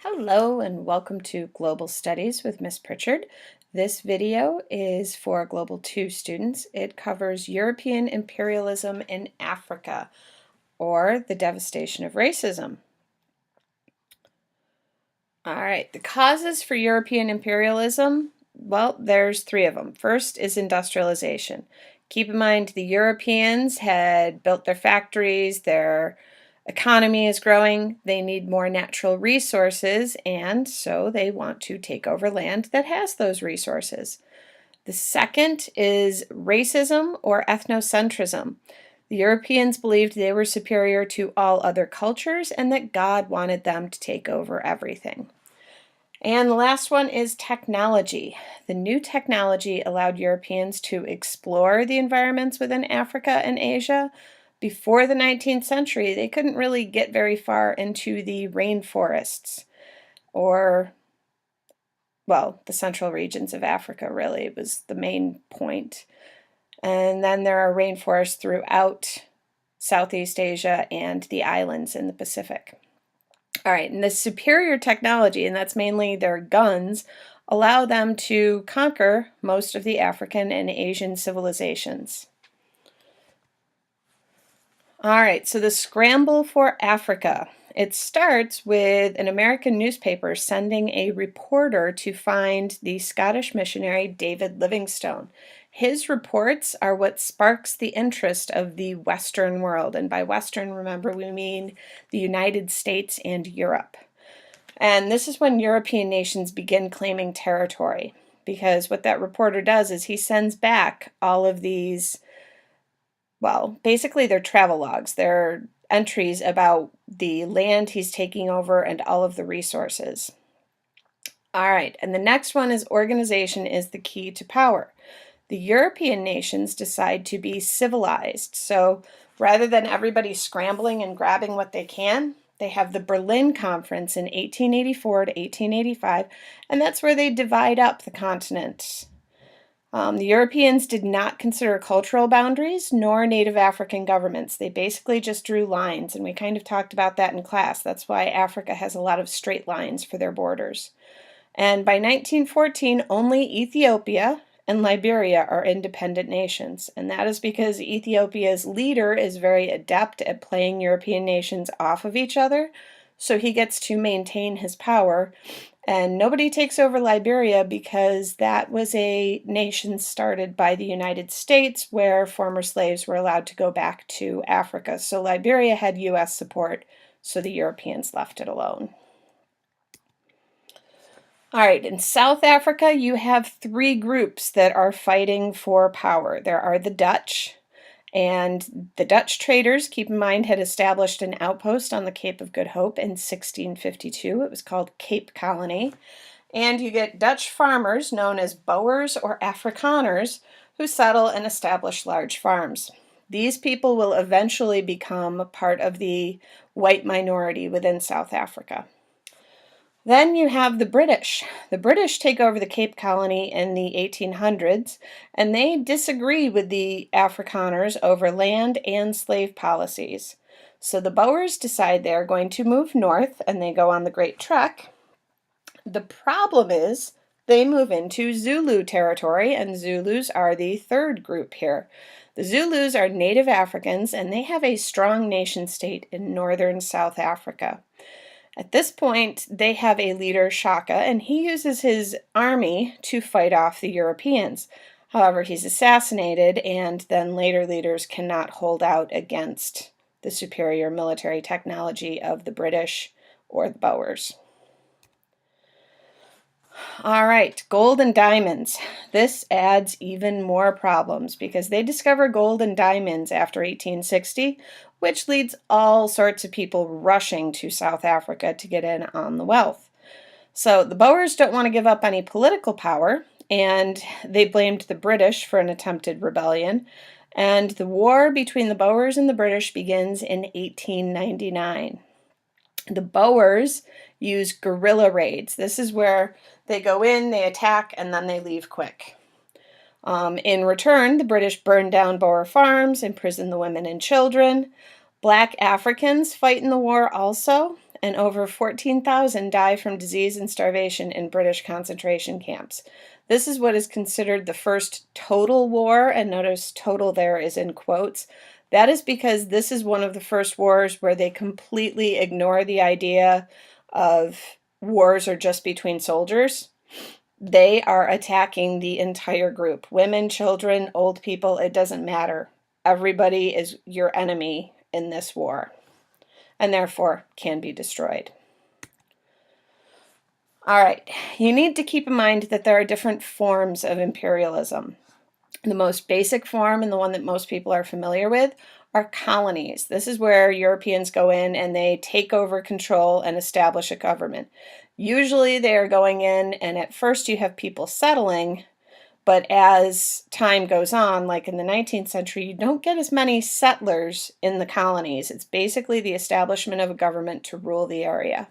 Hello and welcome to Global Studies with Miss Pritchard. This video is for Global 2 students. It covers European imperialism in Africa, or the devastation of racism. All right, the causes for European imperialism, well, there's three of them. First is industrialization. Keep in mind the Europeans had built their factories, their economy is growing, they need more natural resources, and so they want to take over land that has those resources. The second is racism or ethnocentrism. The Europeans believed they were superior to all other cultures and that God wanted them to take over everything. And the last one is technology. The new technology allowed Europeans to explore the environments within Africa and Asia. Before the 19th century, they couldn't really get very far into the rainforests or, well, the central regions of Africa, really, was the main point. And then there are rainforests throughout Southeast Asia and the islands in the Pacific. All right, and this superior technology, and that's mainly their guns, allow them to conquer most of the African and Asian civilizations. All right, so the scramble for Africa. It starts with an American newspaper sending a reporter to find the Scottish missionary David Livingstone. His reports are what sparks the interest of the Western world. And by Western, remember, we mean the United States and Europe. And this is when European nations begin claiming territory, because what that reporter does is he sends back all of these, well, basically they're travel logs. They're entries about the land he's taking over and all of the resources. All right, and the next one is organization is the key to power. The European nations decide to be civilized. So rather than everybody scrambling and grabbing what they can, they have the Berlin Conference in 1884 to 1885, and that's where they divide up the continent. The Europeans did not consider cultural boundaries nor native African governments. They basically just drew lines, and we kind of talked about that in class. That's why Africa has a lot of straight lines for their borders. And by 1914, only Ethiopia and Liberia are independent nations, and that is because Ethiopia's leader is very adept at playing European nations off of each other, so he gets to maintain his power. And nobody takes over Liberia because that was a nation started by the United States where former slaves were allowed to go back to Africa. So Liberia had U.S. support, so the Europeans left it alone. All right, in South Africa, you have three groups that are fighting for power. There are the Dutch, and the Dutch traders, keep in mind, had established an outpost on the Cape of Good Hope in 1652. It was called Cape Colony. And you get Dutch farmers, known as Boers or Afrikaners, who settle and establish large farms. These people will eventually become part of the white minority within South Africa. Then you have the British. The British take over the Cape Colony in the 1800s, and they disagree with the Afrikaners over land and slave policies. So the Boers decide they're going to move north, and they go on the Great Trek. The problem is they move into Zulu territory, and Zulus are the third group here. The Zulus are native Africans, and they have a strong nation-state in northern South Africa. At this point, they have a leader, Shaka, and he uses his army to fight off the Europeans. However, he's assassinated, and then later leaders cannot hold out against the superior military technology of the British or the Boers. All right, gold and diamonds. This adds even more problems because they discover gold and diamonds after 1860, which leads all sorts of people rushing to South Africa to get in on the wealth. So the Boers don't want to give up any political power, and they blamed the British for an attempted rebellion. And the war between the Boers and the British begins in 1899. The Boers use guerrilla raids. This is where they go in, they attack, and then they leave quick. In return, the British burn down Boer farms, imprison the women and children. Black Africans fight in the war also, and over 14,000 die from disease and starvation in British concentration camps. This is what is considered the first total war, and notice total there is in quotes. That is because this is one of the first wars where they completely ignore the idea of wars are just between soldiers. They are attacking the entire group. Women, children, old people, it doesn't matter. Everybody is your enemy in this war, and therefore can be destroyed. All right, you need to keep in mind that there are different forms of imperialism. The most basic form, and the one that most people are familiar with, are colonies. This is where Europeans go in and they take over control and establish a government. Usually they are going in, and at first you have people settling, but as time goes on, like in the 19th century, you don't get as many settlers in the colonies. It's basically the establishment of a government to rule the area.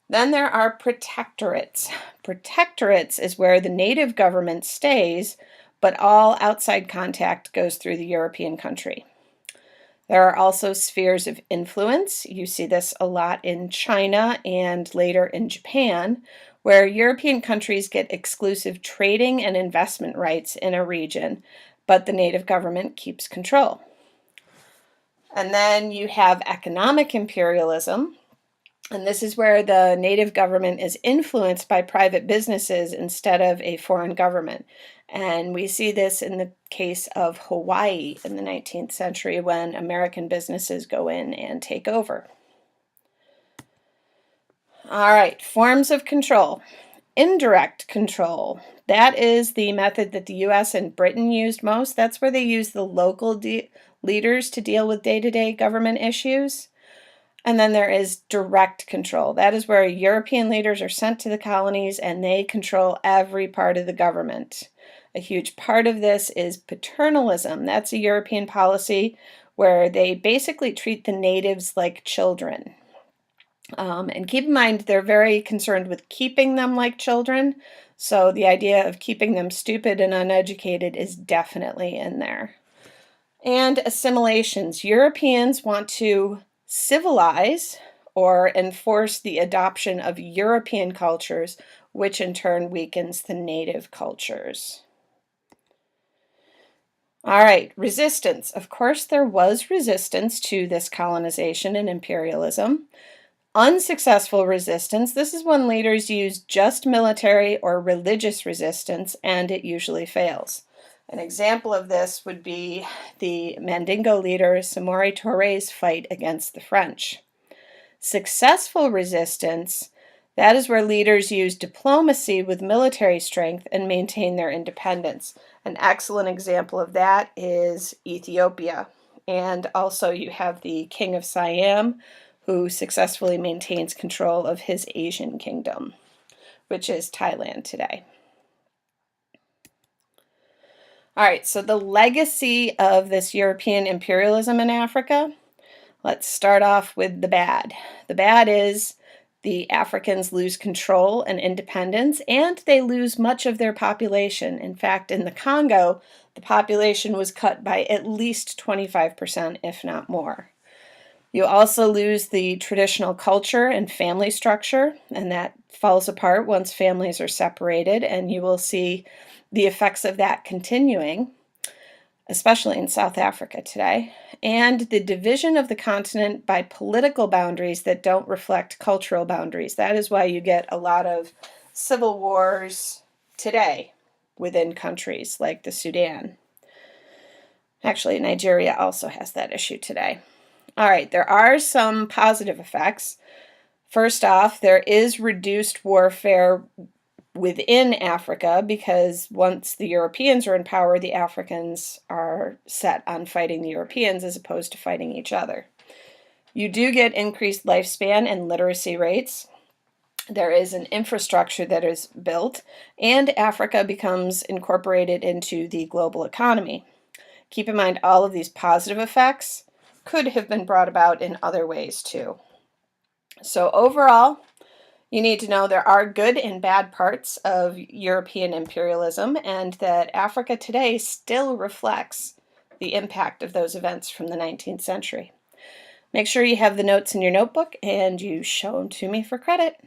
Then there are protectorates. Protectorates is where the native government stays, but all outside contact goes through the European country. There are also spheres of influence. You see this a lot in China and later in Japan, where European countries get exclusive trading and investment rights in a region, but the native government keeps control. And then you have economic imperialism, and this is where the native government is influenced by private businesses instead of a foreign government. And we see this in the case of Hawaii in the 19th century when American businesses go in and take over. All right, forms of control. Indirect control. That is the method that the US and Britain used most. That's where they use the local leaders to deal with day-to-day government issues. And then there is direct control. That is where European leaders are sent to the colonies and they control every part of the government. A huge part of this is paternalism. That's a European policy where they basically treat the natives like children. And keep in mind, they're very concerned with keeping them like children. So the idea of keeping them stupid and uneducated is definitely in there. And assimilations. Europeans want to civilize or enforce the adoption of European cultures, which in turn weakens the native cultures. All right, resistance. Of course, there was resistance to this colonization and imperialism. Unsuccessful resistance. This is when leaders use just military or religious resistance, and it usually fails. An example of this would be the Mandingo leader Samori Touré's fight against the French. Successful resistance, that is where leaders use diplomacy with military strength and maintain their independence. An excellent example of that is Ethiopia. And also you have the King of Siam, who successfully maintains control of his Asian kingdom, which is Thailand today. All right, so the legacy of this European imperialism in Africa, let's start off with the bad. The bad is the Africans lose control and independence, and they lose much of their population. In fact, in the Congo, the population was cut by at least 25%, if not more. You also lose the traditional culture and family structure, and that falls apart once families are separated, and you will see the effects of that continuing, especially in South Africa today, and the division of the continent by political boundaries that don't reflect cultural boundaries. That is why you get a lot of civil wars today within countries like the Sudan. Actually, Nigeria also has that issue today. All right, there are some positive effects. First off, there is reduced warfare within Africa because once the Europeans are in power, the Africans are set on fighting the Europeans as opposed to fighting each other. You do get increased lifespan and literacy rates. There is an infrastructure that is built, and Africa becomes incorporated into the global economy. Keep in mind, all of these positive effects could have been brought about in other ways too. So overall, you need to know there are good and bad parts of European imperialism, and that Africa today still reflects the impact of those events from the 19th century. Make sure you have the notes in your notebook and you show them to me for credit.